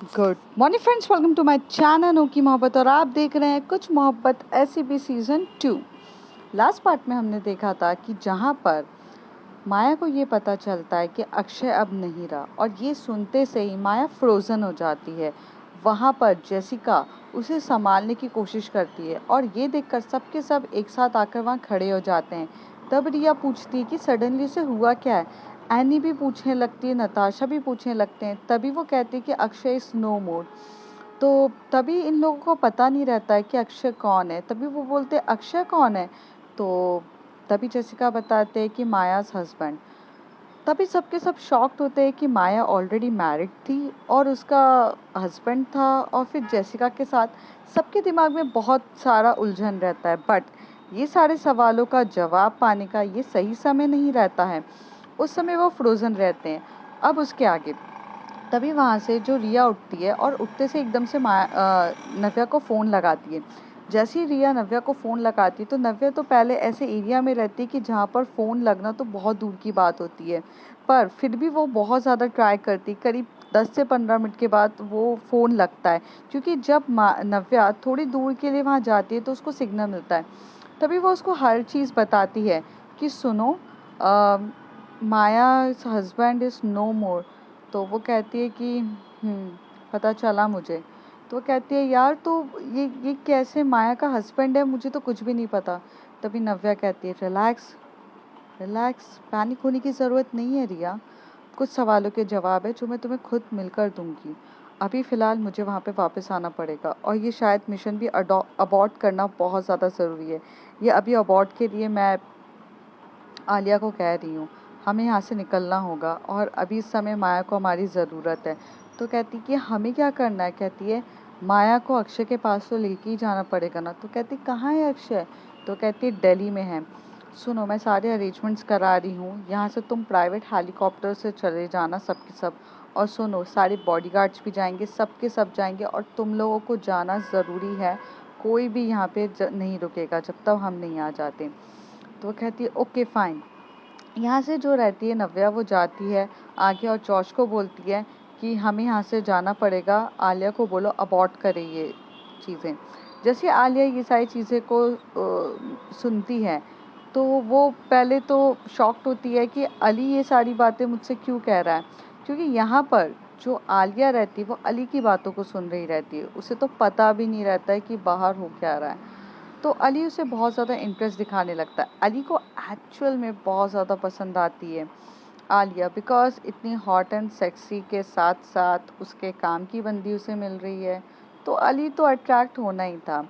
Good morning friends, welcome to my channel नो की मोहब्बत। और आप देख रहे हैं कुछ मोहब्बत ऐसी भी सीज़न 2। लास्ट पार्ट में हमने देखा था कि जहाँ पर माया को ये पता चलता है कि अक्षय अब नहीं रहा, और ये सुनते से ही माया फ्रोज़न हो जाती है। वहाँ पर जेसिका उसे संभालने की कोशिश करती है, और ये देखकर सबके सब एक साथ आकर वहाँ खड़े हो जाते हैं। तब रिया पूछती है कि सडनली उसे हुआ क्या है। एनी भी पूछने लगती है, नताशा भी पूछने लगते हैं। तभी वो कहती है कि अक्षय इज़ नो मोर। तो तभी इन लोगों को पता नहीं रहता है कि अक्षय कौन है। तभी वो बोलते हैं अक्षय कौन है। तो तभी जेसिका बताते हैं कि माया's हस्बैंड। तभी सबके सब शॉक्ड होते हैं कि माया ऑलरेडी मैरिड थी और उसका हस्बैंड था, और फिर जेसिका के साथ सबके दिमाग में बहुत सारा उलझन रहता है। बट ये सारे सवालों का जवाब पाने का ये सही समय नहीं रहता है। उस समय वो फ्रोज़न रहते हैं। अब उसके आगे तभी वहाँ से जो रिया उठती है, और उठते से एकदम से नव्या को फ़ोन लगाती है। जैसे ही रिया नव्या को फ़ोन लगाती है, तो नव्या तो पहले ऐसे एरिया में रहती है कि जहाँ पर फ़ोन लगना तो बहुत दूर की बात होती है। पर फिर भी वो बहुत ज़्यादा ट्राई करती। करीब 10 से 15 मिनट के बाद वो फ़ोन लगता है, क्योंकि जब नव्या थोड़ी दूर के लिए वहाँ जाती है तो उसको सिग्नल मिलता है। तभी वो उसको हर चीज़ बताती है कि सुनो, माया हस्बैंड इज़ नो मोर। तो वो कहती है कि पता चला मुझे। तो वो कहती है यार, तो ये कैसे माया का हस्बैंड है, मुझे तो कुछ भी नहीं पता। तभी नव्या कहती है रिलैक्स रिलैक्स, पैनिक होने की ज़रूरत नहीं है रिया। कुछ सवालों के जवाब है जो मैं तुम्हें खुद मिलकर दूंगी। अभी फ़िलहाल मुझे वहाँ पे वापस आना पड़ेगा, और ये शायद मिशन भी अबॉर्ट करना बहुत ज़्यादा ज़रूरी है। ये अभी अबॉर्ट के लिए मैं आलिया को कह रही हूँ। हमें यहाँ से निकलना होगा, और अभी इस समय माया को हमारी ज़रूरत है। तो कहती कि हमें क्या करना है। कहती है माया को अक्षय के पास तो लेके ही जाना पड़ेगा ना। तो कहती कहाँ है अक्षय। तो कहती है दिल्ली में है। सुनो, मैं सारे अरेंजमेंट्स करा रही हूँ, यहाँ से तुम प्राइवेट हेलीकॉप्टर से चले जाना सबके सब। और सुनो, सारे बॉडीगार्ड्स भी जाएंगे, सबके सब जाएंगे, और तुम लोगों को जाना ज़रूरी है। कोई भी यहाँ पे नहीं रुकेगा जब तक हम नहीं आ जाते। तो वो कहती है ओके फाइन। यहाँ से जो रहती है नव्या, वो जाती है आगे और जॉश को बोलती है कि हमें यहाँ से जाना पड़ेगा, आलिया को बोलो अबॉर्ट करे ये चीज़ें। जैसे आलिया ये सारी चीज़ें को सुनती है, तो वो पहले तो शॉक्ड होती है कि अली ये सारी बातें मुझसे क्यों कह रहा है। क्योंकि यहाँ पर जो आलिया रहती है वो अली की बातों को सुन रही रहती है। उसे तो पता भी नहीं रहता है कि बाहर हो क्या रहा है। तो अली उसे बहुत ज़्यादा इंटरेस्ट दिखाने लगता है। अली को एक्चुअल में बहुत ज़्यादा पसंद आती है आलिया, बिकॉज़ इतनी हॉट एंड सेक्सी के साथ साथ उसके काम की बंदी उसे मिल रही है। तो अली तो अट्रैक्ट होना ही था।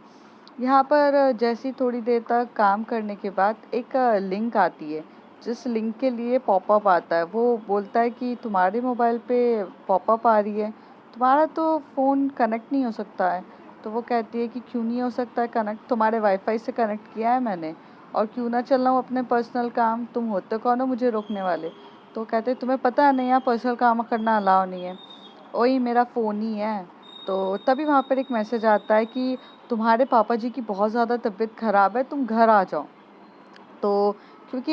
यहाँ पर जैसी थोड़ी देर तक काम करने के बाद एक लिंक आती है, जिस लिंक के लिए पॉपअप आता है। वो बोलता है कि तुम्हारे मोबाइल पे पॉपअप आ रही है, तुम्हारा तो फ़ोन कनेक्ट नहीं हो सकता है। तो वो कहती है कि क्यों नहीं हो सकता है कनेक्ट, तुम्हारे वाईफाई से कनेक्ट किया है मैंने, और क्यों ना चल रहा हूँ अपने पर्सनल काम, तुम होते कौन हो मुझे रोकने वाले। तो कहते तुम्हें पता है नहीं, यहाँ पर्सनल काम करना अलाउ नहीं है। वही मेरा फ़ोन ही है। तो तभी वहाँ पर एक मैसेज आता है कि तुम्हारे पापा जी की बहुत ज़्यादा तबीयत ख़राब है, तुम घर आ जाओ। तो क्योंकि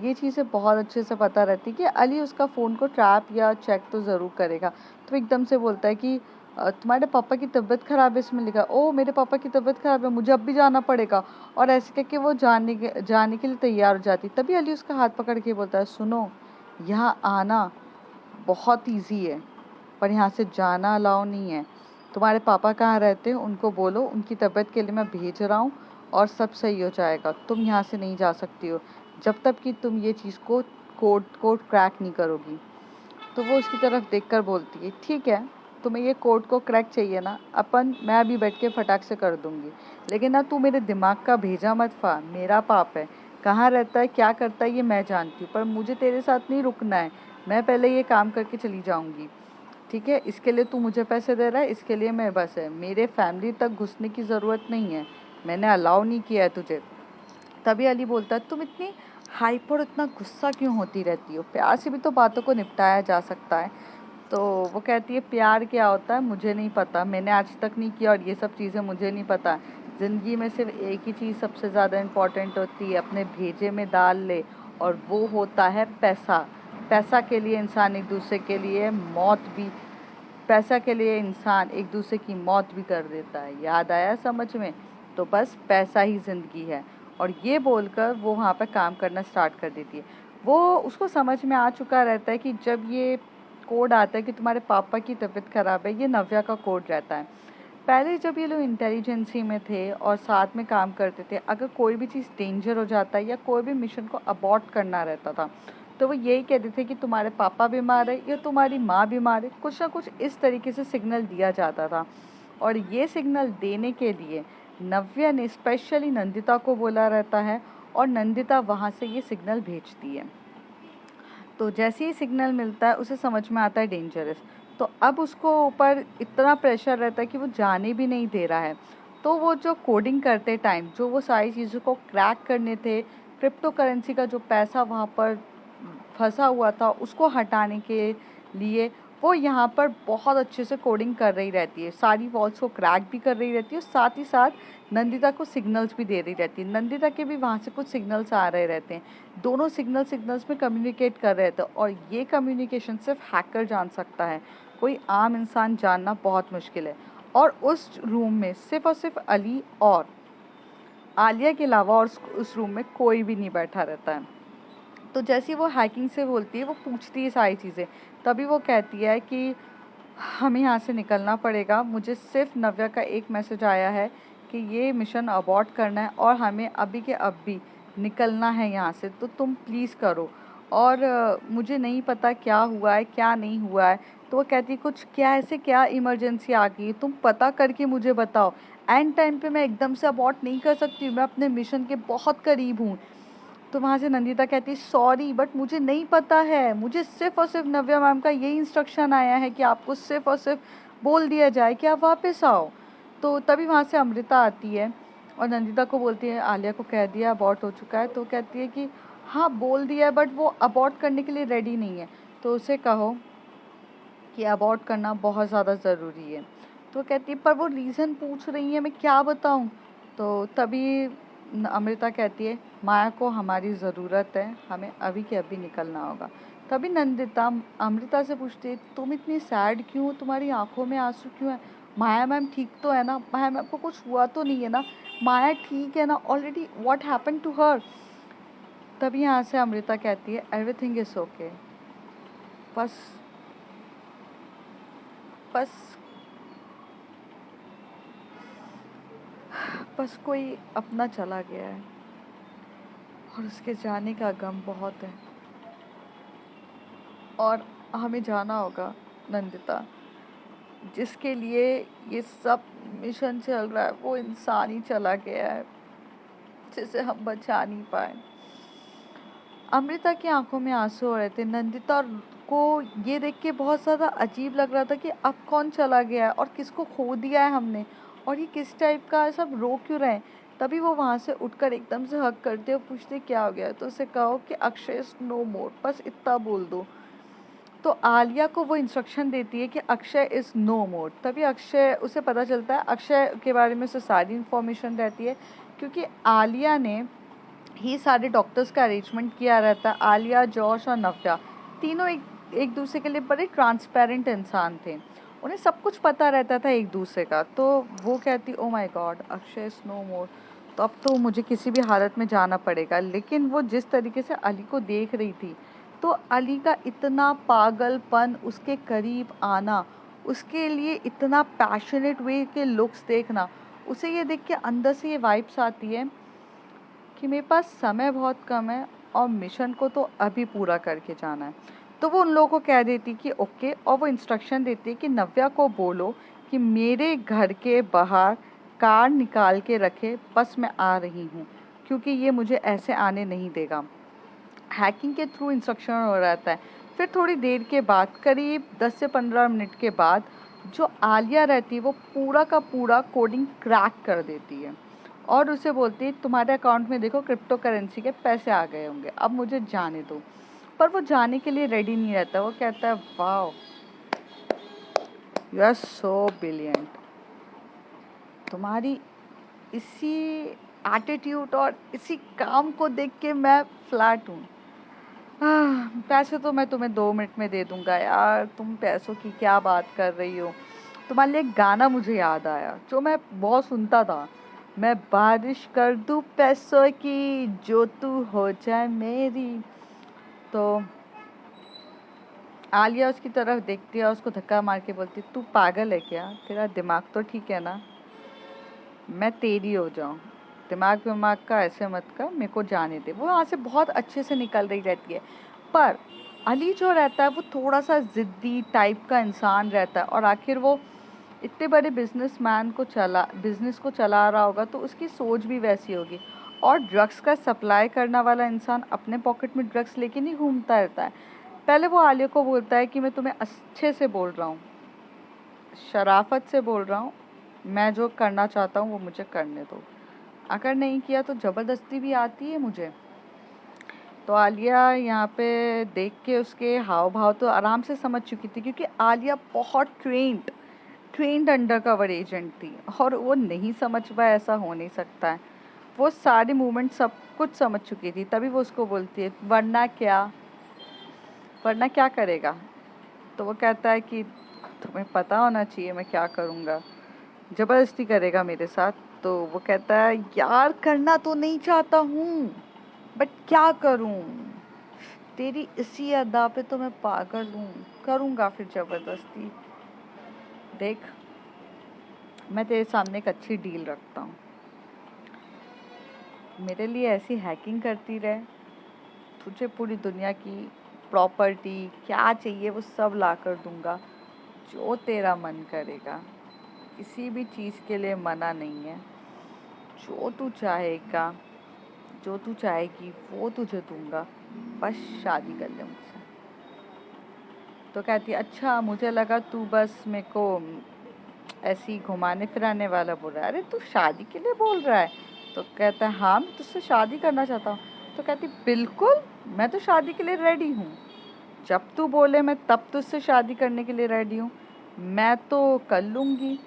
ये चीज़ें बहुत अच्छे से पता रहती कि अली उसका फ़ोन को ट्रैप या चेक तो ज़रूर करेगा। तो एकदम से बोलता है कि तुम्हारे पापा की तबीयत ख़राब है, इसमें लिखा। ओह, मेरे पापा की तबीयत ख़राब है, मुझे अब भी जाना पड़ेगा। और ऐसे करके वो जाने के लिए तैयार हो जाती। तभी अली उसका हाथ पकड़ के बोलता है सुनो, यहाँ आना बहुत ईज़ी है, पर यहाँ से जाना अलाउ नहीं है। तुम्हारे पापा कहाँ रहते हैं उनको बोलो, उनकी तबीयत के लिए मैं भेज रहा हूँ, और सब सही हो जाएगा। तुम यहाँ से नहीं जा सकती हो जब तक कि तुम ये चीज़ को कोड कोड क्रैक नहीं करोगी। तो वो उसकी तरफ देखकर बोलती है ठीक है, तुम्हें ये कोड को क्रैक चाहिए ना, मैं अभी बैठ के फटाक से कर दूंगी। लेकिन ना तू मेरे दिमाग का भेजा मत फा, मेरा पाप है। कहाँ रहता है क्या करता है ये मैं जानती हूँ, पर मुझे तेरे साथ नहीं रुकना है। मैं पहले ये काम करके चली जाऊँगी, ठीक है। इसके लिए तू मुझे पैसे दे रहा है, इसके लिए मैं बस है, मेरे फैमिली तक घुसने की ज़रूरत नहीं है, मैंने अलाउ नहीं किया है तुझे। तभी अली बोलता है तुम इतनी हाइपर और इतना गुस्सा क्यों होती रहती हो, प्यार से भी तो बातों को निपटाया जा सकता है। तो वो कहती है प्यार क्या होता है मुझे नहीं पता, मैंने आज तक नहीं किया, और ये सब चीज़ें मुझे नहीं पता। ज़िंदगी में सिर्फ एक ही चीज़ सबसे ज़्यादा इम्पोर्टेंट होती है, अपने भेजे में डाल ले, और वो होता है पैसा। पैसा के लिए इंसान एक दूसरे के लिए मौत भी पैसा के लिए इंसान एक दूसरे की मौत भी कर देता है। याद आया समझ में? तो बस पैसा ही ज़िंदगी है। और ये बोलकर वो वहाँ पर काम करना स्टार्ट कर देती है। वो उसको समझ में आ चुका रहता है कि जब ये कोड आता है कि तुम्हारे पापा की तबीयत ख़राब है, ये नव्या का कोड रहता है। पहले जब ये लोग इंटेलिजेंसी में थे और साथ में काम करते थे, अगर कोई भी चीज़ डेंजर हो जाता है या कोई भी मिशन को अबॉर्ट करना रहता था, तो वो यही कहते थे कि तुम्हारे पापा बीमार है या तुम्हारी माँ बीमार है, कुछ ना कुछ इस तरीके से सिग्नल दिया जाता था। और ये सिग्नल देने के लिए नव्या ने स्पेशली नंदिता को बोला रहता है और नंदिता वहाँ से ये सिग्नल भेजती है। तो जैसे ही सिग्नल मिलता है उसे समझ में आता है डेंजरस। तो अब उसको ऊपर इतना प्रेशर रहता है कि वो जाने भी नहीं दे रहा है। तो वो जो कोडिंग करते टाइम जो वो सारी चीज़ों को क्रैक करने थे, क्रिप्टो करेंसी का जो पैसा वहाँ पर फंसा हुआ था उसको हटाने के लिए वो यहाँ पर बहुत अच्छे से कोडिंग कर रही रहती है, सारी वॉल्स को क्रैक भी कर रही रहती है और साथ ही साथ नंदिता को सिग्नल्स भी दे रही रहती है। नंदिता के भी वहाँ से कुछ सिग्नल्स आ रहे रहते हैं, दोनों सिग्नल्स में कम्युनिकेट कर रहे थे और ये कम्युनिकेशन सिर्फ हैकर जान सकता है, कोई आम इंसान जानना बहुत मुश्किल है। और उस रूम में सिर्फ और सिर्फ अली और आलिया के अलावा और उस रूम में कोई भी नहीं बैठा रहता है। तो जैसे वो हैकिंग से बोलती है, वो पूछती है सारी चीज़ें, तभी वो कहती है कि हमें यहाँ से निकलना पड़ेगा, मुझे सिर्फ नव्या का एक मैसेज आया है कि ये मिशन अबॉर्ट करना है और हमें अभी के अभी निकलना है यहाँ से, तो तुम प्लीज़ करो। और मुझे नहीं पता क्या हुआ है क्या नहीं हुआ है। तो वो कहती है कुछ क्या ऐसे क्या इमरजेंसी आ गई, तुम पता करके मुझे बताओ, एंड टाइम पे मैं एकदम से अबॉर्ट नहीं कर सकती, मैं अपने मिशन के बहुत करीब हूँ। तो वहाँ से नंदिता कहती है सॉरी बट मुझे नहीं पता है, मुझे सिर्फ और सिर्फ नव्या मैम का यही इंस्ट्रक्शन आया है कि आपको सिर्फ और सिर्फ बोल दिया जाए कि आप वापस आओ। तो तभी वहाँ से अमृता आती है और नंदिता को बोलती है आलिया को कह दिया अबॉर्ट हो चुका है। तो कहती है कि हाँ बोल दिया है बट वो अबॉर्ट करने के लिए रेडी नहीं है, तो उसे कहो कि अबॉर्ट करना बहुत ज़्यादा ज़रूरी है। तो कहती है पर वो रीज़न पूछ रही है, मैं क्या बताऊँ। तो तभी अमृता कहती है माया को हमारी ज़रूरत है, हमें अभी के अभी निकलना होगा। तभी नंदिता अमृता से पूछती है तुम इतनी सैड क्यों हो, तुम्हारी आंखों में आंसू क्यों है, माया मैम ठीक तो है ना, माया मैम को कुछ हुआ तो नहीं है ना, माया ठीक है ना already, what happen to her. तभी यहाँ से अमृता कहती है एवरीथिंग इज़ ओके, बस बस बस कोई अपना चला गया है और उसके जाने का गम बहुत है और हमें जाना होगा नंदिता, जिसके लिए ये सब मिशन चल रहा है वो इंसान ही चला गया है जिसे हम बचा नहीं पाए। अमृता की आंखों में आंसू हो रहे थे। नंदिता को ये देख के बहुत ज़्यादा अजीब लग रहा था कि अब कौन चला गया है और किसको खो दिया है हमने और ये किस टाइप का सब रो क्यों रहे हैं। तभी वो वहाँ से उठकर एकदम से हग करते और पूछते क्या हो गया। तो उसे कहो कि अक्षय इज नो मोर, बस इतना बोल दो। तो आलिया को वो इंस्ट्रक्शन देती है कि अक्षय इज़ नो मोर। तभी अक्षय उसे पता चलता है, अक्षय के बारे में उसे सारी इन्फॉर्मेशन रहती है क्योंकि आलिया ने ही सारे डॉक्टर्स का अरेंजमेंट किया रहता है। आलिया, जॉश और नव्या तीनों एक एक दूसरे के लिए बड़े ट्रांसपेरेंट इंसान थे, उन्हें सब कुछ पता रहता था एक दूसरे का। तो वो कहती oh my god Akshay is no more, तो अब तो मुझे किसी भी हालत में जाना पड़ेगा। लेकिन वो जिस तरीके से अली को देख रही थी, तो अली का इतना पागलपन, उसके करीब आना, उसके लिए इतना पैशनेट वे के लुक्स देखना, उसे ये देख के अंदर से ये वाइब्स आती है कि मेरे पास समय बहुत कम है और मिशन को तो अभी पूरा करके जाना है। तो वो उन लोगों को कह देती कि ओके, और वो इंस्ट्रक्शन देती कि नव्या को बोलो कि मेरे घर के बाहर कार निकाल के रखे, बस मैं आ रही हूँ, क्योंकि ये मुझे ऐसे आने नहीं देगा। हैकिंग के थ्रू इंस्ट्रक्शन हो रहता है। फिर थोड़ी देर के बाद, करीब 10 से 15 मिनट के बाद, जो आलिया रहती है वो पूरा का पूरा कोडिंग क्रैक कर देती है और उसे बोलती है तुम्हारे अकाउंट में देखो क्रिप्टो करेंसी के पैसे आ गए होंगे, अब मुझे जाने दो। पर वो जाने के लिए रेडी नहीं रहता, वो कहता है wow you are so brilliant, तुम्हारी इसी एटीट्यूड और इसी काम को देख के मैं फ्लैट हूँ। पैसे तो मैं तुम्हें 2 मिनट में दे दूंगा यार, तुम पैसों की क्या बात कर रही हो। तुम्हारे लिए एक गाना मुझे याद आया जो मैं बहुत सुनता था। मैं बारिश कर दूं पैसों की, जो तू हो जाए मेरी। तो आलिया उसकी तरफ देखती है और उसको धक्का मार के बोलती, तू पागल है क्या, तेरा दिमाग तो ठीक है ना, मैं तेरी हो जाऊं, दिमाग विमाग का ऐसे मत कर, मेरे को जाने दे। वो यहाँ से बहुत अच्छे से निकल रही रहती है, पर अली जो रहता है वो थोड़ा सा ज़िद्दी टाइप का इंसान रहता है, और आखिर वो इतने बड़े बिजनेस को चला रहा होगा तो उसकी सोच भी वैसी होगी। और ड्रग्स का सप्लाई करने वाला इंसान अपने पॉकेट में ड्रग्स लेके नहीं घूमता रहता है। पहले वो आलिया को बोलता है कि मैं तुम्हें अच्छे से बोल रहा हूँ, शराफत से बोल रहा हूँ, मैं जो करना चाहता हूँ वो मुझे करने दो, अगर नहीं किया तो ज़बरदस्ती भी आती है मुझे। तो आलिया यहाँ पे देख के उसके हाव भाव तो आराम से समझ चुकी थी, क्योंकि आलिया बहुत ट्रेंड अंडरकवर एजेंट थी, और वो नहीं समझ पाए ऐसा हो नहीं सकता है। वो सारे मूवमेंट सब कुछ समझ चुकी थी, तभी वो उसको बोलती है वरना क्या करेगा। तो वो कहता है कि तुम्हें पता होना चाहिए मैं क्या करूँगा, ज़बरदस्ती करेगा मेरे साथ। तो वो कहता है यार करना तो नहीं चाहता हूँ, बट क्या करूँ, तेरी इसी अदा पे तो मैं पागल हूँ, करूँगा फिर ज़बरदस्ती। देख, मैं तेरे सामने एक अच्छी डील रखता हूँ, मेरे लिए ऐसी हैकिंग करती रहे, तुझे पूरी दुनिया की प्रॉपर्टी क्या चाहिए वो सब ला कर दूँगा, जो तेरा मन करेगा, किसी भी चीज़ के लिए मना नहीं है, जो तू चाहेगा, जो तू चाहेगी वो तुझे दूँगा, बस शादी कर ले मुझसे। तो कहती है अच्छा, मुझे लगा तू बस मेरे को ऐसे ही घुमाने फिराने वाला बोल रहा है, अरे तू शादी के लिए बोल रहा है। तो कहता है हाँ, मैं तुझसे शादी करना चाहता हूँ। तो कहती बिल्कुल, मैं तो शादी के लिए रेडी हूँ, जब तू बोले मैं तब तुझसे शादी करने के लिए रेडी हूँ, मैं तो कर लूँगी।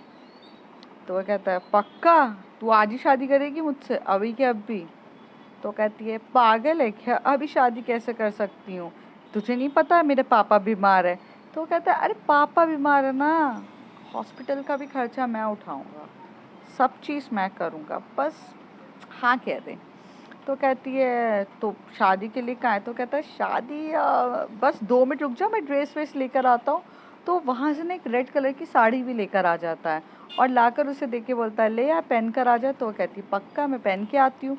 तो वह कहता है पक्का, तू आज ही शादी करेगी मुझसे, अभी के अभी। तो कहती है पागल है क्या, अभी शादी कैसे कर सकती हूँ, तुझे नहीं पता मेरे पापा बीमार है। तो कहता है अरे पापा बीमार है ना, हॉस्पिटल का भी खर्चा मैं उठाऊंगा, सब चीज़ मैं करूँगा, बस हाँ कह दे। तो कहती है तो शादी के लिए कहाँ है। तो कहता है शादी बस 2 मिनट रुक जा, मैं ड्रेस वेस लेकर आता हूँ। तो वहाँ से ना एक रेड कलर की साड़ी भी लेकर आ जाता है, और लाकर उसे देके बोलता है ले यार पहन कर आ जा। तो वो कहती है पक्का, मैं पहन के आती हूँ।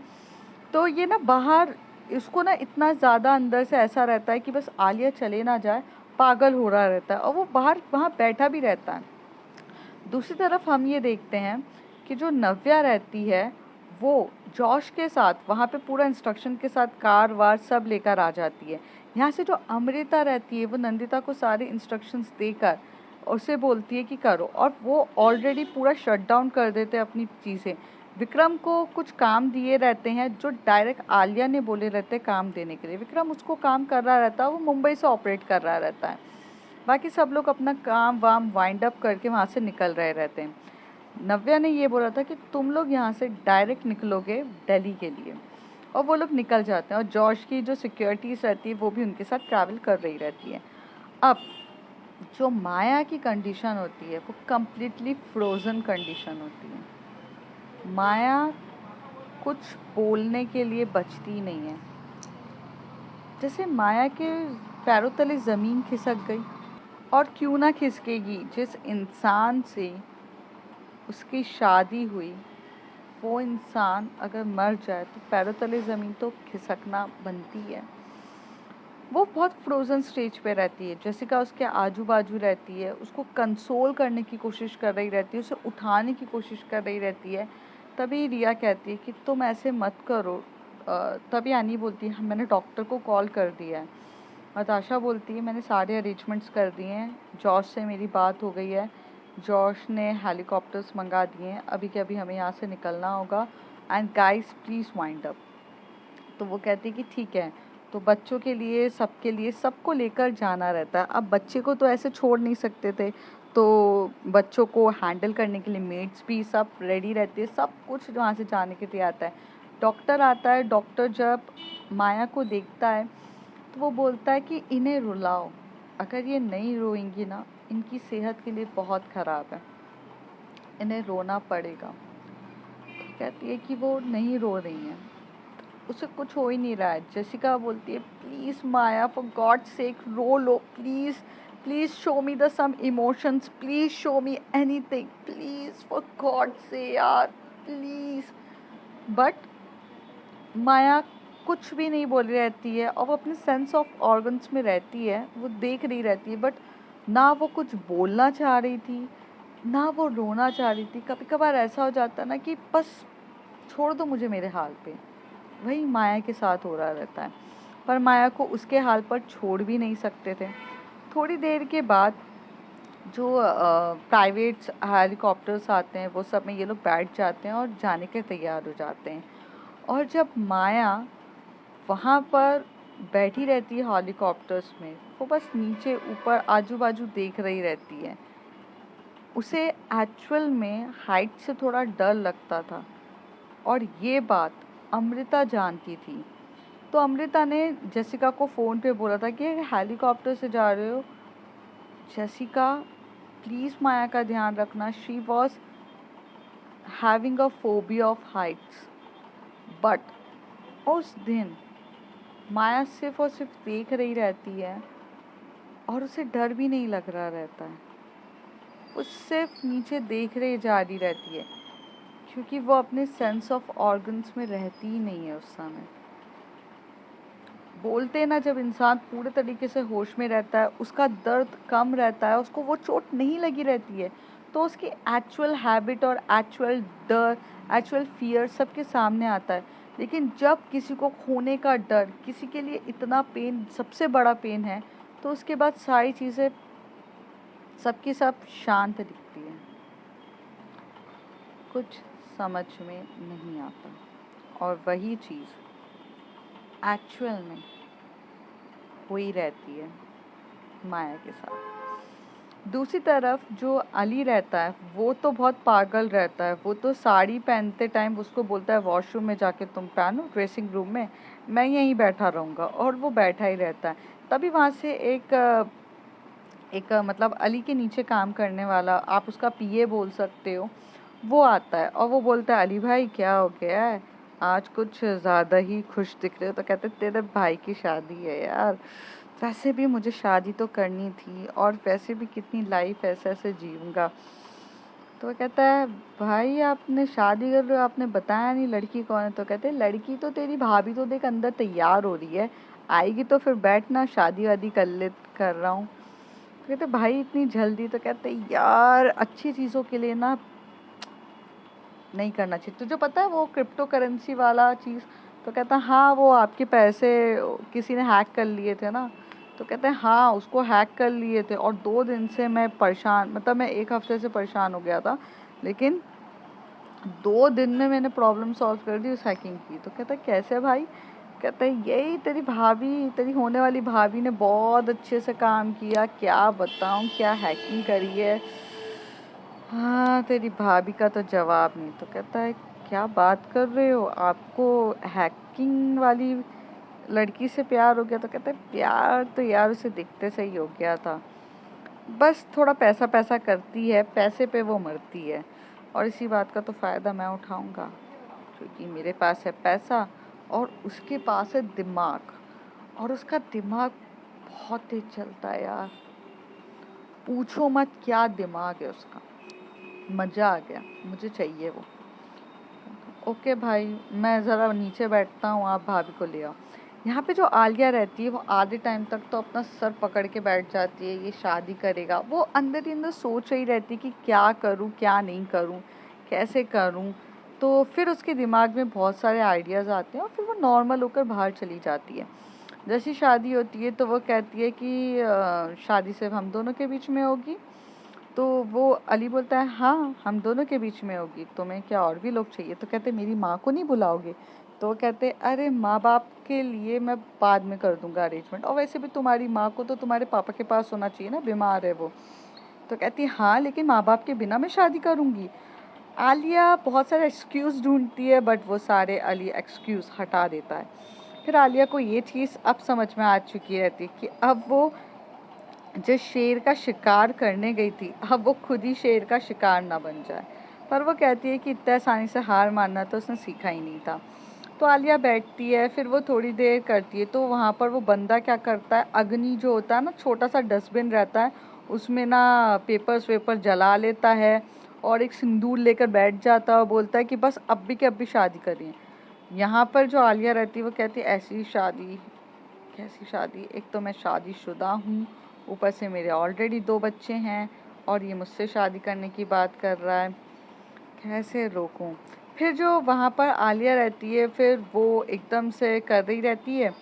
तो ये ना बाहर इसको ना इतना ज़्यादा अंदर से ऐसा रहता है कि बस आलिया चले ना जाए, पागल हो रहा रहता है, और वो बाहर वहाँ बैठा भी रहता है। दूसरी तरफ हम ये देखते हैं कि जो नव्या रहती है वो जॉश के साथ वहाँ पे पूरा इंस्ट्रक्शन के साथ कार वार सब लेकर आ जाती है। यहाँ से जो अमृता रहती है वो नंदिता को सारे इंस्ट्रक्शंस देकर उसे बोलती है कि करो, और वो ऑलरेडी पूरा शट डाउन कर देते हैं अपनी चीज़ें। विक्रम को कुछ काम दिए रहते हैं जो डायरेक्ट आलिया ने बोले रहते हैं काम देने के लिए, विक्रम उसको काम कर रहा रहता है, वो मुंबई से ऑपरेट कर रहा रहता है। बाकी सब लोग अपना काम वाम वाइंड अप करके वहाँ से निकल रहे रहते हैं। नव्या ने ये बोला था कि तुम लोग यहाँ से डायरेक्ट निकलोगे दिल्ली के लिए, और वो लोग निकल जाते हैं, और जॉर्ज की जो सिक्योरिटीज़ रहती है वो भी उनके साथ ट्रैवल कर रही रहती है। अब जो माया की कंडीशन होती है वो कम्प्लीटली फ्रोज़न कंडीशन होती है। माया कुछ बोलने के लिए बचती नहीं है, जैसे माया के पैरों तले ज़मीन खिसक गई, और क्यों ना खिसकेगी, जिस इंसान से उसकी शादी हुई वो इंसान अगर मर जाए तो पैरों तले ज़मीन तो खिसकना बनती है। वो बहुत फ्रोज़न स्टेज पे रहती है, जेसिका उसके आजू बाजू रहती है, उसको कंसोल करने की कोशिश कर रही रहती है, उसे उठाने की कोशिश कर रही रहती है। तभी रिया कहती है कि तुम ऐसे मत करो। तभी एनी बोलती है मैंने डॉक्टर को कॉल कर दिया है। नताशा बोलती है मैंने सारे अरेंजमेंट्स कर दिए हैं, जॉश से मेरी बात हो गई है, जॉश ने हेलीकॉप्टर्स मंगा दिए हैं, अभी के अभी हमें यहाँ से निकलना होगा, and guys please wind up. तो वो कहती है कि ठीक है। तो बच्चों के लिए सबके लिए सबको लेकर जाना रहता है, अब बच्चे को तो ऐसे छोड़ नहीं सकते थे, तो बच्चों को हैंडल करने के लिए मेड्स भी सब रेडी रहती है, सब कुछ वहाँ से जाने के लिए आता है। डॉक्टर आता है, डॉक्टर जब माया को देखता है तो वो बोलता है कि इन्हें रुलाओ, अगर ये नहीं रोएंगी ना इनकी सेहत के लिए बहुत ख़राब है, इन्हें रोना पड़ेगा। तो कहती है कि वो नहीं रो रही हैं, उसे कुछ हो ही नहीं रहा है। जेसिका बोलती है please Maya for God sake रो लो, please please show me the some emotions, please show me anything, please for God से यार प्लीज़। बट माया कुछ भी नहीं बोल रही रहती है और वो अपने सेंस ऑफ ऑर्गन्स में रहती है, वो देख रही रहती है, बट ना वो कुछ बोलना चाह रही थी ना वो रोना चाह रही थी। कभी कभार ऐसा हो जाता है ना कि बस छोड़ दो मुझे मेरे हाल पे, वही माया के साथ हो रहा रहता है। पर माया को उसके हाल पर छोड़ भी नहीं सकते थे। थोड़ी देर के बाद जो प्राइवेट हेलीकॉप्टर्स आते हैं वो सब में ये लोग बैठ जाते हैं और जाने के तैयार हो जाते हैं। और जब माया वहाँ पर बैठी रहती है हेलीकॉप्टर्स में, वो बस नीचे ऊपर आजू बाजू देख रही रहती है। उसे एक्चुअल में हाइट से थोड़ा डर लगता था और ये बात अमृता जानती थी। तो अमृता ने जेसिका को फ़ोन पे बोला था कि हेलीकॉप्टर से जा रहे हो जेसिका, प्लीज़ माया का ध्यान रखना, she was having a phobia of Heights. But उस दिन माया सिर्फ और सिर्फ देख रही रहती है और उसे डर भी नहीं लग रहा रहता है। वो सिर्फ नीचे देख रही जा रही रहती है क्योंकि वो अपने सेंस ऑफ ऑर्गन्स में रहती ही नहीं है उस समय। बोलते हैं ना, जब इंसान पूरे तरीके से होश में रहता है उसका दर्द कम रहता है, उसको वो चोट नहीं लगी रहती है, तो उसकी एक्चुअल हैबिट और एक्चुअल डर, एक्चुअल फियर सबके सामने आता है। लेकिन जब किसी को खोने का डर, किसी के लिए इतना पेन सबसे बड़ा पेन है, तो उसके बाद सारी चीज़ें सबकी सब शांत दिखती हैं, कुछ समझ में नहीं आता। और वही चीज़ एक्चुअल में हुई रहती है माया के साथ। दूसरी तरफ जो अली रहता है वो तो बहुत पागल रहता है। वो तो साड़ी पहनते टाइम उसको बोलता है वॉशरूम में जाके तुम पहनो, ड्रेसिंग रूम में मैं यहीं बैठा रहूँगा, और वो बैठा ही रहता है। तभी वहाँ से मतलब अली के नीचे काम करने वाला, आप उसका पीए बोल सकते हो, वो आता है और वो बोलता है अली भाई क्या हो गया है, आज कुछ ज़्यादा ही खुश दिख रहे हो। तो कहते तेरे भाई की शादी है यार, वैसे भी मुझे शादी तो करनी थी और वैसे भी कितनी लाइफ ऐसे ऐसे जीऊँगा। तो वो कहता है भाई आपने शादी कर रहे हो, आपने बताया नहीं लड़की कौन है। तो कहते हैं लड़की तो तेरी भाभी तो देख अंदर तैयार हो रही है, आएगी तो फिर बैठना, शादी वादी कर रहा हूँ। तो कहते भाई इतनी जल्दी। तो कहते यार अच्छी चीज़ों के लिए ना नहीं करना चाहिए। तुझे पता है वो क्रिप्टो करेंसी वाला चीज़। तो कहता है हाँ वो आपके पैसे किसी ने हैक कर लिए थे ना। तो कहते हैं हाँ उसको हैक कर लिए थे और 2 दिन से मैं परेशान, मतलब मैं 1 हफ्ते से परेशान हो गया था, लेकिन 2 दिन में मैंने प्रॉब्लम सॉल्व कर दी उस हैकिंग की। तो कहता है कैसे भाई। कहता है यही तेरी भाभी, तेरी होने वाली भाभी ने बहुत अच्छे से काम किया, क्या बताऊँ क्या हैकिंग करी है। हाँ तेरी भाभी का तो जवाब नहीं। तो कहता है क्या बात कर रहे हो, आपको हैकिंग वाली लड़की से प्यार हो गया। तो कहता है प्यार तो यार उसे दिखते से ही हो गया था, बस थोड़ा पैसा पैसा करती है, पैसे पे वो मरती है, और इसी बात का तो फ़ायदा मैं उठाऊंगा क्योंकि मेरे पास है पैसा और उसके पास है दिमाग, और उसका दिमाग बहुत तेज चलता है यार, पूछो मत क्या दिमाग है उसका। मज़ा आ गया, मुझे चाहिए वो। ओके भाई मैं ज़रा नीचे बैठता हूँ, आप भाभी को ले आओ। यहाँ पे जो आलिया रहती है वो आधे टाइम तक तो अपना सर पकड़ के बैठ जाती है, ये शादी करेगा। वो अंदर ही अंदर सोच रही रहती है कि क्या करूँ क्या नहीं करूँ, कैसे करूँ। तो फिर उसके दिमाग में बहुत सारे आइडियाज़ आते हैं और फिर वो नॉर्मल होकर बाहर चली जाती है। जैसी शादी होती है तो वो कहती है कि शादी सिर्फ हम दोनों के बीच में होगी। तो वो अली बोलता है हाँ हम दोनों के बीच में होगी, तुम्हें क्या और भी लोग चाहिए। तो कहते मेरी माँ को नहीं बुलाओगे। तो वो कहते अरे माँ बाप के लिए मैं बाद में कर दूंगा अरेंजमेंट, और वैसे भी तुम्हारी माँ को तो तुम्हारे पापा के पास होना चाहिए ना, बीमार है वो। तो कहती हाँ लेकिन माँ बाप के बिना मैं शादी करूँगी। आलिया बहुत सारे एक्सक्यूज़ ढूंढती है बट वो सारे अली एक्सक्यूज़ हटा देता है। फिर आलिया को ये चीज़ अब समझ में आ चुकी रहती कि अब वो जिस शेर का शिकार करने गई थी, अब वो खुद ही शेर का शिकार ना बन जाए। पर वो कहती है कि इतने आसानी से हार मानना तो उसने सीखा ही नहीं था। तो आलिया बैठती है, फिर वो थोड़ी देर करती है, तो वहाँ पर वो बंदा क्या करता है, अग्नि जो होता है ना, छोटा सा डस्टबिन रहता है, उसमें ना पेपर्स वेपर जला लेता है और एक सिंदूर लेकर बैठ जाता है और बोलता है कि बस अब भी के अब भी शादी करिए। यहाँ पर जो आलिया रहती है वो कहती है ऐसी शादी, कैसी शादी, एक तो मैं शादीशुदा हूँ, ऊपर से मेरे ऑलरेडी 2 बच्चे हैं और ये मुझसे शादी करने की बात कर रहा है, कैसे रोकूं। फिर जो वहाँ पर आलिया रहती है, फिर वो एकदम से कर रही रहती है,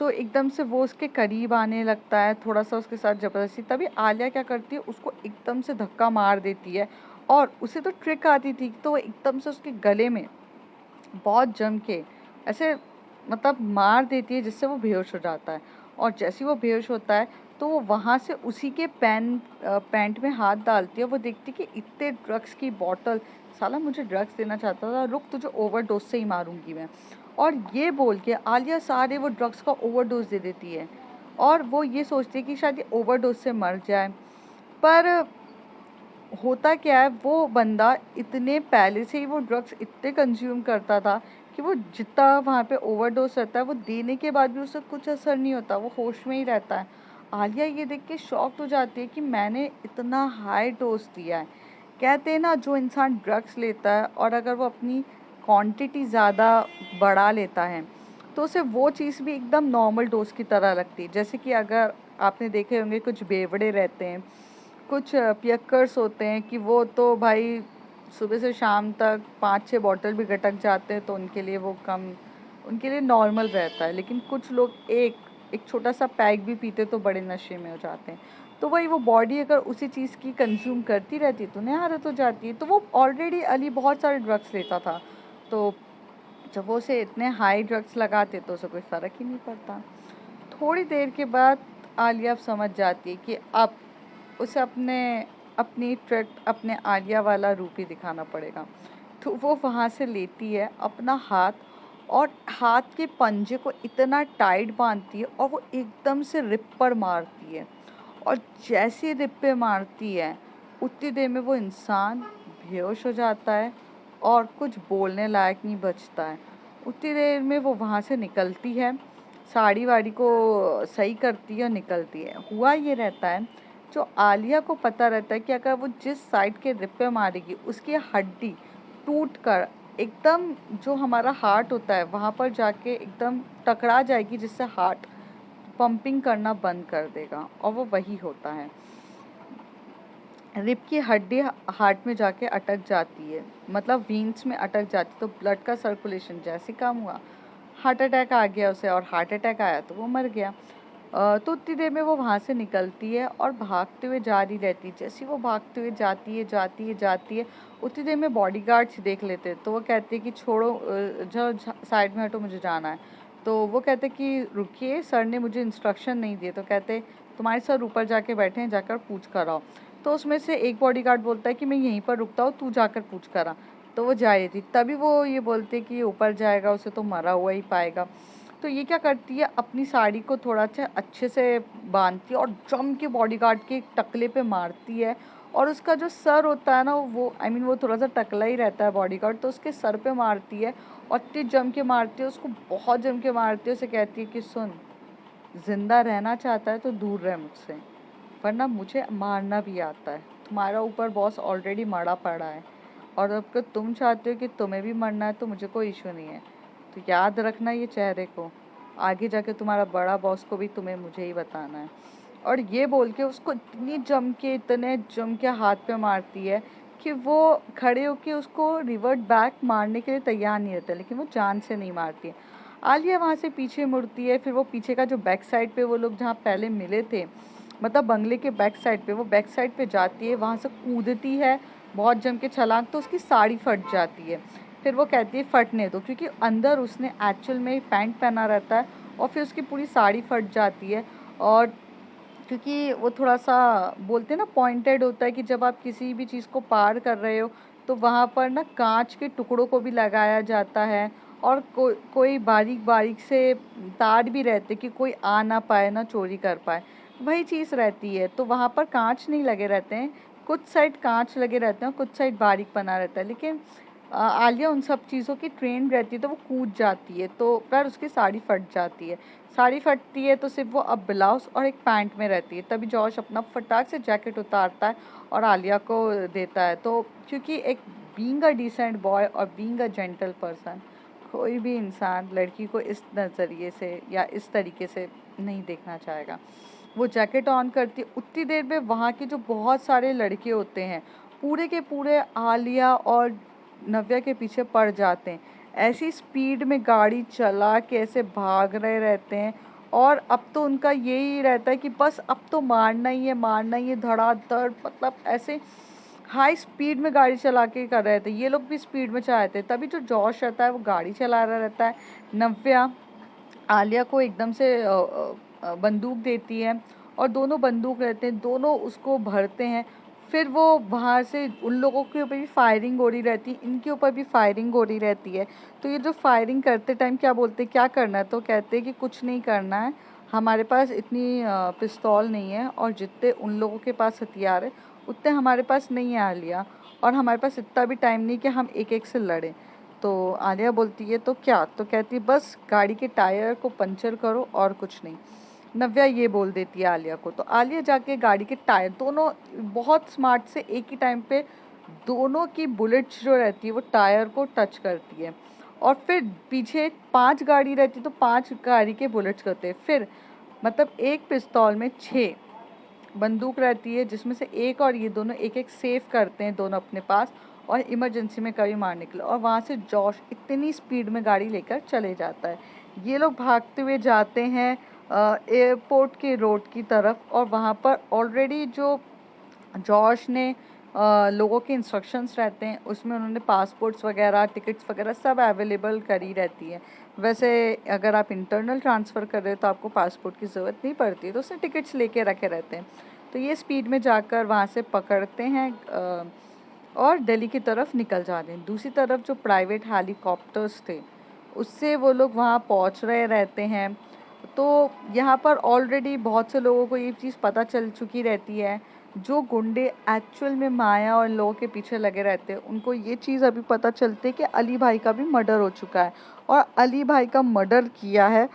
तो एकदम से वो उसके करीब आने लगता है, थोड़ा सा उसके साथ ज़बरदस्ती। तभी आलिया क्या करती है, उसको एकदम से धक्का मार देती है और उसे तो ट्रिक आती थी, तो वो एकदम से उसके गले में बहुत जम के ऐसे मतलब मार देती है, जिससे वो बेहोश हो जाता है। और जैसे ही वो बेहोश होता है, तो वो वहाँ से उसी के पैंट में हाथ डालती है। वो देखती कि इतने ड्रग्स की बॉटल, साला मुझे ड्रग्स देना चाहता था, रुक तुझे ओवरडोज से ही मारूंगी मैं। और ये बोल के आलिया सारे वो ड्रग्स का ओवरडोज दे देती है और वो ये सोचती है कि शायद ये ओवरडोज से मर जाए। पर होता क्या है, वो बंदा इतने पहले से ही वो ड्रग्स इतने कंज्यूम करता था कि वो जितना वहाँ पे ओवरडोज रहता है, वो देने के बाद भी उसे कुछ असर नहीं होता, वो होश में ही रहता है। आलिया ये देख के शॉक्ड हो जाती है कि मैंने इतना हाई डोज दिया है। कहते हैं ना, जो इंसान ड्रग्स लेता है और अगर वो अपनी क्वांटिटी ज़्यादा बढ़ा लेता है, तो उसे वो चीज़ भी एकदम नॉर्मल डोज की तरह लगती है। जैसे कि अगर आपने देखे होंगे, कुछ बेवड़े रहते हैं, कुछ पियक्कर्स होते हैं कि वो तो भाई सुबह से शाम तक 5-6 बॉटल भी गटक जाते हैं, तो उनके लिए वो कम, उनके लिए नॉर्मल रहता है। लेकिन कुछ लोग एक छोटा सा पैक भी पीते तो बड़े नशे में हो जाते हैं। तो वही वो बॉडी अगर उसी चीज़ की कंज्यूम करती रहती है तो उन्हें आदत हो जाती है। तो वो ऑलरेडी अली बहुत सारे ड्रग्स लेता था, तो जब वो उसे इतने हाई ड्रग्स लगाते तो उसे कोई फ़र्क ही नहीं पड़ता। थोड़ी देर के बाद आलिया अब समझ जाती है कि अब उसे अपनी ट्रिक, अपने आलिया वाला रूप ही दिखाना पड़ेगा। तो वो वहाँ से लेती है अपना हाथ और हाथ के पंजे को इतना टाइट बांधती है और वो एकदम से रिप पर मारती है। और जैसे रिप पे मारती है, उतनी देर में वो इंसान बेहोश हो जाता है और कुछ बोलने लायक नहीं बचता है। उतनी देर में वो वहाँ से निकलती है, साड़ी वाड़ी को सही करती है और निकलती है। हुआ ये रहता है, जो आलिया को पता रहता है कि अगर वो जिस साइड के रिप पे मारेगी, उसकी हड्डी टूट कर एकदम जो हमारा हार्ट होता है वहाँ पर जाके एकदम टकरा जाएगी, जिससे हार्ट पंपिंग करना बंद कर देगा। और वो वही होता है, रिप की हड्डी हार्ट में जाके अटक जाती है, मतलब वीन्स में अटक जाती है, तो ब्लड का सर्कुलेशन जैसे कम हुआ, हार्ट अटैक आ गया उसे, और हार्ट अटैक आया तो वो मर गया। तो उतनी देर में वो वहाँ से निकलती है और भागते हुए जा रही रहती है। जैसे ही वो भागते हुए जाती है, उतनी देर में बॉडीगार्ड्स देख लेते हैं, तो वो कहते हैं कि छोड़ो, जो साइड में हटो, मुझे जाना है। तो वो कहते कि रुकिए, सर ने मुझे इंस्ट्रक्शन नहीं दिए। तो कहते तुम्हारे सर ऊपर जाके बैठे हैं, जाकर पूछ कर आओ। तो उसमें से एक बॉडीगार्ड बोलता है कि मैं यहीं पर रुकता हूँ, तू जाकर पूछ कर आ। तो वो जा रही थी, तभी वो ये बोलते कि ऊपर जाएगा उसे तो मरा हुआ ही पाएगा। तो ये क्या करती है, अपनी साड़ी को थोड़ा अच्छे से बांधती है और जम के बॉडीगार्ड के टकले पे मारती है। और उसका जो सर होता है ना, वो वो थोड़ा सा टकला ही रहता है बॉडीगार्ड, तो उसके सर पे मारती है और इतनी जम के मारती है उसको, बहुत जम के मारती है। उसे कहती है कि सुन, जिंदा रहना चाहता है तो दूर रह मुझसे, वरना मुझे मारना भी आता है। तुम्हारा ऊपर बॉस ऑलरेडी मरा पड़ा है, और अगर तुम चाहते हो कि तुम्हें भी मरना है तो मुझे कोई इशू नहीं है। तो याद रखना ये चेहरे को, आगे जाके तुम्हारा बड़ा बॉस को भी तुम्हें मुझे ही बताना है। और ये बोल के उसको इतने जम के हाथ पे मारती है कि वो खड़े होके उसको रिवर्ट बैक मारने के लिए तैयार नहीं रहता, लेकिन वो जान से नहीं मारती है। आलिया वहाँ से पीछे मुड़ती है, फिर वो पीछे का जो बैक साइड पे वो लोग जहाँ पहले मिले थे, मतलब बंगले के बैक साइड पे, वो बैक साइड पे जाती है, वहाँ से कूदती है बहुत जम के छलांग, तो उसकी साड़ी फट जाती है। फिर वो कहती है फटने दो, क्योंकि अंदर उसने एक्चुअल में पैंट पहना रहता है, और फिर उसकी पूरी साड़ी फट जाती है। और क्योंकि वो थोड़ा सा बोलते हैं ना, पॉइंटेड होता है कि जब आप किसी भी चीज़ को पार कर रहे हो तो वहाँ पर ना कांच के टुकड़ों को भी लगाया जाता है, और कोई बारीक बारीक से तार भी रहते कि कोई आ ना पाए, ना चोरी कर पाए, वही चीज़ रहती है। तो वहाँ पर कांच नहीं लगे रहते हैं, कुछ साइड कांच लगे रहते हैं, कुछ साइड बारीक बना रहता है। लेकिन आलिया उन सब चीज़ों की ट्रेंड रहती है, तो वो कूद जाती है, तो पर उसकी साड़ी फट जाती है। साड़ी फटती है तो सिर्फ वो अब ब्लाउज और एक पैंट में रहती है। तभी जॉश अपना फटाक से जैकेट उतारता है और आलिया को देता है। तो क्योंकि एक बीइंग अ डिसेंट बॉय और बीइंग अ जेंटल पर्सन, कोई भी इंसान लड़की को इस नज़रिए से या इस तरीके से नहीं देखना चाहेगा। वो जैकेट ऑन करती है, उतनी देर में वहाँ के जो बहुत सारे लड़के होते हैं पूरे के पूरे आलिया और नव्या के पीछे पड़ जाते हैं। ऐसी स्पीड में गाड़ी चला के ऐसे भाग रहे रहते हैं। और अब तो उनका यही रहता है कि बस अब तो मारना ही है, मारना ही है, धड़ाधड़, मतलब ऐसे हाई स्पीड में गाड़ी चला के कर रहे थे। ये लोग भी स्पीड में चलाते, तभी जो जॉश रहता है वो गाड़ी चला रहा रहता है। नव्या आलिया को एकदम से बंदूक देती है और दोनों बंदूक रहते हैं, दोनों उसको भरते हैं। फिर वो वहाँ से उन लोगों के ऊपर भी फायरिंग हो रही रहती है, इनके ऊपर भी फायरिंग हो रही रहती है। तो ये जो फायरिंग करते टाइम क्या बोलते हैं, क्या करना है, तो कहते हैं कि कुछ नहीं करना है, हमारे पास इतनी पिस्तौल नहीं है और जितने उन लोगों के पास हथियार है उतने हमारे पास नहीं है आलिया, और हमारे पास इतना भी टाइम नहीं कि हम एक एक से लड़ें। तो आलिया बोलती है तो क्या, तो कहती है बस गाड़ी के टायर को पंचर करो और कुछ नहीं। नव्या ये बोल देती है आलिया को। तो आलिया जाके गाड़ी के टायर दोनों बहुत स्मार्ट से एक ही टाइम पे दोनों की बुलेट्स जो रहती है वो टायर को टच करती है। और फिर पीछे 5 गाड़ी रहती है तो 5 गाड़ी के बुलेट्स करते हैं। फिर मतलब एक पिस्तौल में 6 बंदूक रहती है, जिसमें से एक और ये दोनों एक एक सेव करते हैं दोनों अपने पास, और इमरजेंसी में कभी मारने के लिए। और वहाँ से जॉश इतनी स्पीड में गाड़ी लेकर चले जाता है। ये लोग भागते हुए जाते हैं एयरपोर्ट के रोड की तरफ, और वहाँ पर ऑलरेडी जो जॉश ने लोगों के इंस्ट्रक्शंस रहते हैं उसमें उन्होंने पासपोर्ट्स वगैरह, टिकट्स वगैरह सब अवेलेबल करी रहती है। वैसे अगर आप इंटरनल ट्रांसफ़र कर रहे हो तो आपको पासपोर्ट की ज़रूरत नहीं पड़ती, तो उससे टिकट्स लेके रखे रहते हैं। तो ये स्पीड में जाकर वहाँ से पकड़ते हैं और दिल्ली की तरफ निकल जाते हैं। दूसरी तरफ जो प्राइवेट हेलीकॉप्टर्स थे उससे वो लोग वहाँ पहुँच रहे रहते हैं। तो यहाँ पर ऑलरेडी बहुत से लोगों को ये चीज़ पता चल चुकी रहती है। जो गुंडे एक्चुअल में माया और इन लोगों के पीछे लगे रहते हैं उनको ये चीज़ अभी पता चलती है कि अली भाई का भी मर्डर हो चुका है, और अली भाई का मर्डर किया है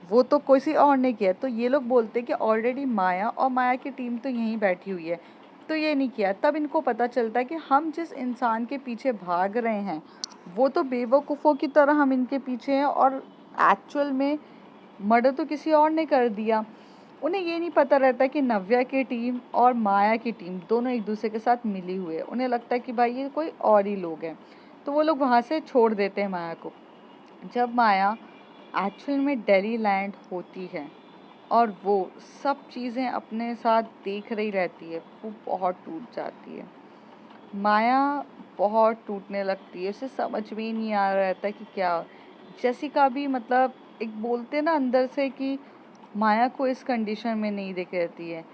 वो तो किसी और ने किया। तो ये लोग बोलते हैं कि ऑलरेडी माया और माया की टीम तो यहीं बैठी हुई है, तो ये नहीं किया। तब इनको पता चलता है कि हम जिस इंसान के पीछे भाग रहे हैं वो तो बेवकूफ़ों की तरह हम इनके पीछे हैं, और एक्चुअल में मर्डर तो किसी और ने कर दिया। उन्हें ये नहीं पता रहता कि नव्या की टीम और माया की टीम दोनों एक दूसरे के साथ मिली हुई है। उन्हें लगता है कि भाई ये कोई और ही लोग हैं, तो वो लोग वहाँ से छोड़ देते हैं माया को। जब माया एक्चुअल में दिल्ली लैंड होती है और वो सब चीज़ें अपने साथ देख रही रहती है, वो बहुत टूट जाती है। माया बहुत टूटने लगती है, उसे समझ में ही नहीं आ रहा रहता कि क्या। जेसिका भी मतलब एक बोलते ना अंदर से कि माया को इस कंडीशन में नहीं देख रहती है।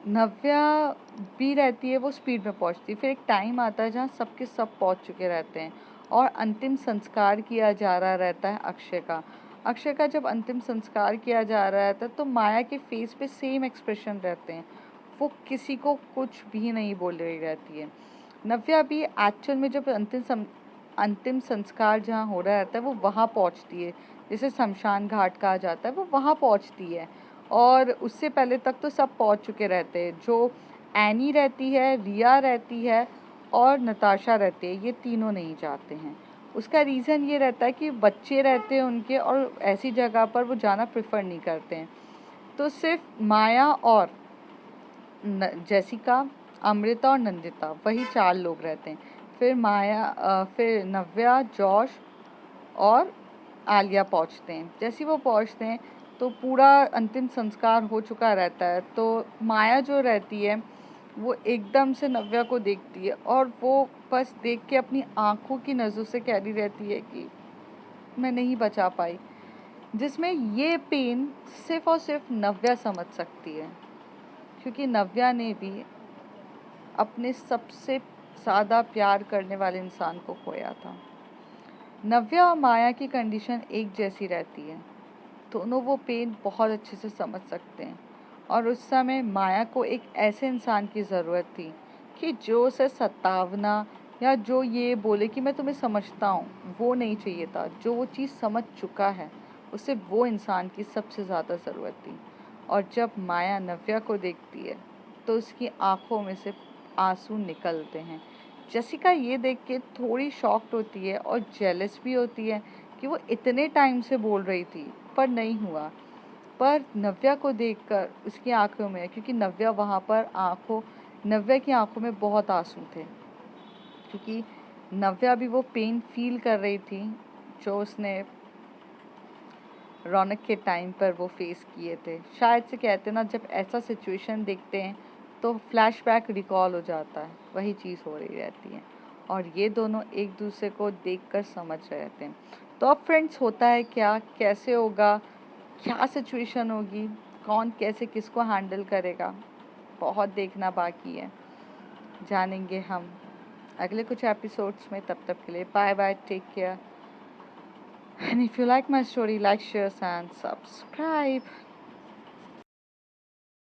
नव्या भी रहती है, वो स्पीड में पहुंचती है। फिर एक टाइम आता है जहाँ सबके सब पहुंच चुके रहते हैं और अंतिम संस्कार किया जा रहा रहता है अक्षय का। अक्षय का जब अंतिम संस्कार किया जा रहा रहता है तो माया के फेस पे सेम एक्सप्रेशन रहते हैं, वो किसी को कुछ भी नहीं बोल रही रहती है। नव्या भी एक्चुअल में जब अंतिम संस्कार जहाँ हो रहा रहता है वो वहाँ पहुँचती है, जिसे शमशान घाट कहा जाता है, वो वहाँ पहुँचती है। और उससे पहले तक तो सब पहुँच चुके रहते हैं। जो एनी रहती है, रिया रहती है और नताशा रहती है, ये तीनों नहीं जाते हैं। उसका रीज़न ये रहता है कि बच्चे रहते हैं उनके, और ऐसी जगह पर वो जाना प्रेफर नहीं करते हैं। तो सिर्फ माया और जेसिका, अमृता और नंदिता, वही 4 लोग रहते हैं। फिर नव्या, जॉश और आलिया पहुंचते हैं। जैसे ही वो पहुंचते हैं तो पूरा अंतिम संस्कार हो चुका रहता है। तो माया जो रहती है वो एकदम से नव्या को देखती है और वो बस देख के अपनी आंखों की नज़रों से कह रही रहती है कि मैं नहीं बचा पाई। जिसमें ये पेन सिर्फ और सिर्फ नव्या समझ सकती है, क्योंकि नव्या ने भी अपने सबसे ज़्यादा प्यार करने वाले इंसान को खोया था। नव्या और माया की कंडीशन एक जैसी रहती है। दोनों वो पेन बहुत अच्छे से समझ सकते हैं और उस समय माया को एक ऐसे इंसान की ज़रूरत थी कि जो उसे सतावना या जो ये बोले कि मैं तुम्हें समझता हूँ, वो नहीं चाहिए था। जो वो चीज़ समझ चुका है, उसे वो इंसान की सबसे ज़्यादा ज़रूरत थी। और जब माया नव्या को देखती है तो उसकी आंखों में से आंसू निकलते हैं। जसिका ये देख के थोड़ी शॉक्ड होती है और जेलस भी होती है कि वो इतने टाइम से बोल रही थी पर नहीं हुआ। पर नव्या को देखकर उसकी आंखों में, क्योंकि नव्या की आंखों में बहुत आंसू थे, क्योंकि नव्या भी वो पेन फील कर रही थी जो उसने रौनक के टाइम पर वो फेस किए थे। शायद से कहते ना, जब ऐसा सिचुएशन देखते हैं तो फ्लैशबैक रिकॉल हो जाता है, वही चीज़ हो रही रहती है। और ये दोनों एक दूसरे को देखकर समझ रहे थे। तो अब फ्रेंड्स, होता है क्या, कैसे होगा, क्या सिचुएशन होगी, कौन कैसे किसको हैंडल करेगा, बहुत देखना बाकी है। जानेंगे हम अगले कुछ एपिसोड्स में। तब तक के लिए bye bye, take care. And if you like my story, like, share and subscribe.